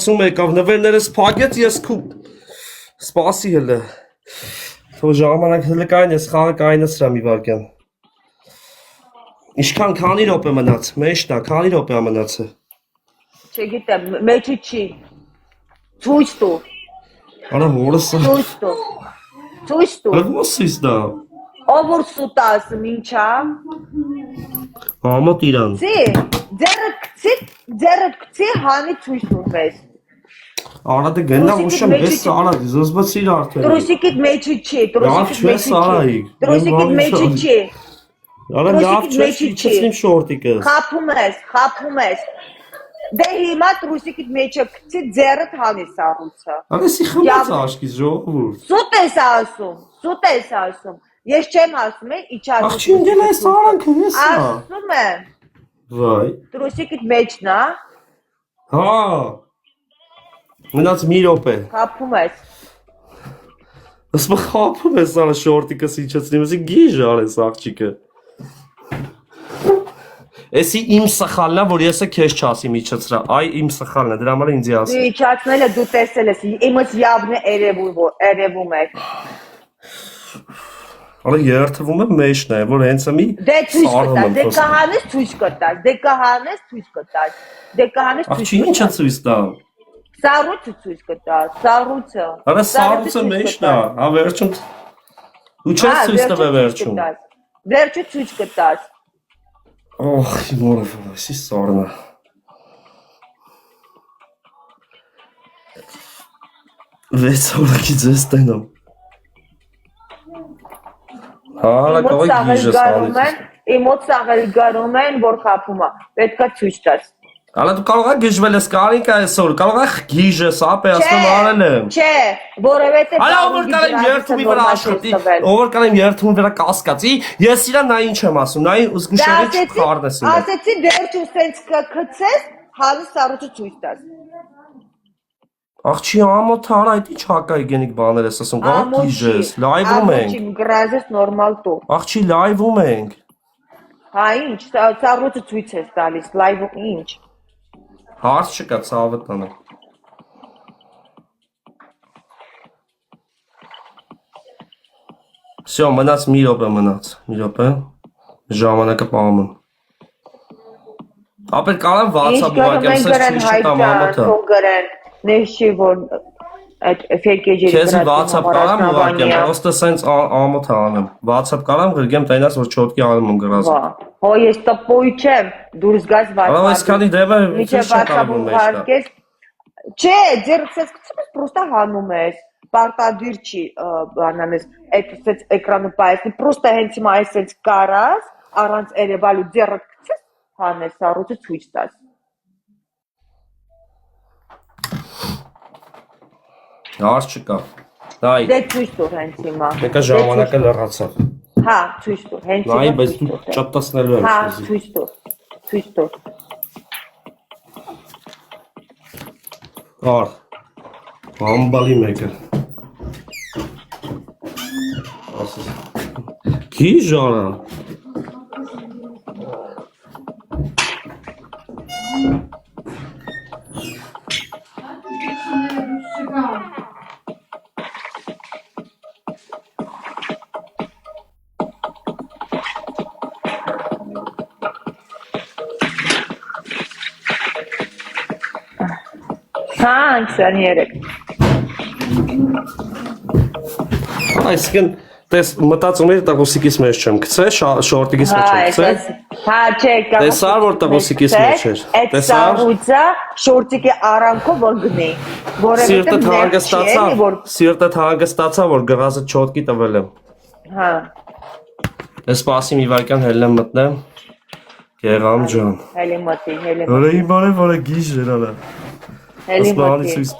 Ասում եկավ նվերներս փակեց ես քու սպասի հələ թող ժամանակ հələ կային ես խաղը կայնացրա մի վարքյան Ինչքան քանի րոպե մնաց մեջն է քանի րոպե մնացը Չգիտեմ մեջի չի Ցույց տուր Արա որս Ցույց տուր Ո՞ս դա Ով որ սուտ ասում ինչա Համոտ իրան Ձերը կցի հանի ցույց տուր մեզ Արա դե գնա ուշեմ ես արա զզվացիր արդեն Տրուսիկիդ մեջի չի Տրուսիկիդ մեջի չի Արա լավ չէ իջեցնիմ շորտիկս Խափում ես Դե հիմա տրուսիկիդ մեջը կցի ձեռդ հանի սառույցը Արա սի խմած աշկից ժողովուրդ Սուտ ես ասում Ես չեմ ասում իջած Աղջի ինգել այս արանքը ես Ասում եմ Վայ Տրուսիկիդ մեջն է Հա Մնաց մի րոպե Խափում ես Ասում խափում ես արա շորտիկս իջեցնիմ ասի գիժ արես աղջիկը Էսի իմ սխալն է որ եսը քեզ չասիմ իջեցրա այ իմ սխալն է դրա համար ինձ ասի Դու իջացնելը դու տեսել ես իմս явно երևում է Արա երթվում է մեջն է որ հենց մի Դե ցույց կտաս Դե կհանես ցույց կտաս Աղջի ինչա ցույց տա Սառույցը ցույց կտաս Սառույցը Արա սառույցը մեջն է հա վերջում Ու չես ցույց տվել վերջում Վերջը ցույց կտաս Ох, մորը վասի սառնա Վեց օրակի ձեզ տենամ Հալա կողի գիժը սանից Իմոտ սաղել գարում են, որ խապում է, պետք է ցույց տաս Հալա դու կարող է գիժվել ես կարինք այսօր, կարող է գիժը սապ է ասում արել եմ Չէ, որևէտե Հալա ովոր կարեմ երթումի վրա աշխատի, ովոր կարեմ երթումի վրա կասկացի, ես իրան նա ինչ եմ ասում, նա ուզգուշերի չխարնես իմ Ասեցի վերջում սենց կքցես, հալի սառույցը ցույց տաս Աղջի ամոթ արա այդ ինչ հակայգենիկ բաներ ես ասում, կարող գիժես, լայվում ենք Ամոթի գրազես նորմալ տու Աղջի լայվում ենք Հա ինչ, սառույցը ցույց ես տալիս, լայվում ինչ Հարց չկա ցավը տանը Всё, մնաց մի րոպե ժամանակը պահում Ապեր կարամ WhatsApp ուղղակի սենց ցույց տամ ամոթը Նեշի որ այդ ֆեյքեջերի Քեզ WhatsApp կարամ ուղղակի պրոստը սենց ամոթ անեմ WhatsApp կարամ գրգեմ տենաս որ չոտքի անում եմ գրազը Հո ես տպոյ չեմ դուրս գաս WhatsApp Ալա այս քանի դեպը Միջև WhatsApp-ում հարկես Չէ, ձերքսես կցես պրոստա հանում ես Պարտադիր չի բանանես այդ սենց էկրանը պայեսնի պրոստա հենց հիմա այս սենց կարաս առանց երևալու ձեռդ կցես հանես սառույցը ցույց տաս Հարց չկա Նայ Դե ցույց տուր հենց հիմա Մեկը ժամանակը լրացավ Հա, ցույց տուր հենց հիմա Նայ, բայց դու ճատասնելու եմ Հա, ցույց տուր Ար Համբալի մեկը Քի ժանա Հա, 23 Այսինքն տես մտածում էի տղոսիկիս մեջ չեմ գցե շորտիկիս մեջ չեմ գցե Հա, չէ, Տեսար որ տղոսիկիս մեջ էր Այդ սառույցը շորտիկի արանքով որ գնի Սիրտը հանգստացա որ գրազը չոտքի տվել եմ Հա Ես սպասի մի վարքյան հելնեմ մտնեմ Գեղամ ջան Հելի մտի Հորա իմ բարև որը գիժ էր արա Հելի մտի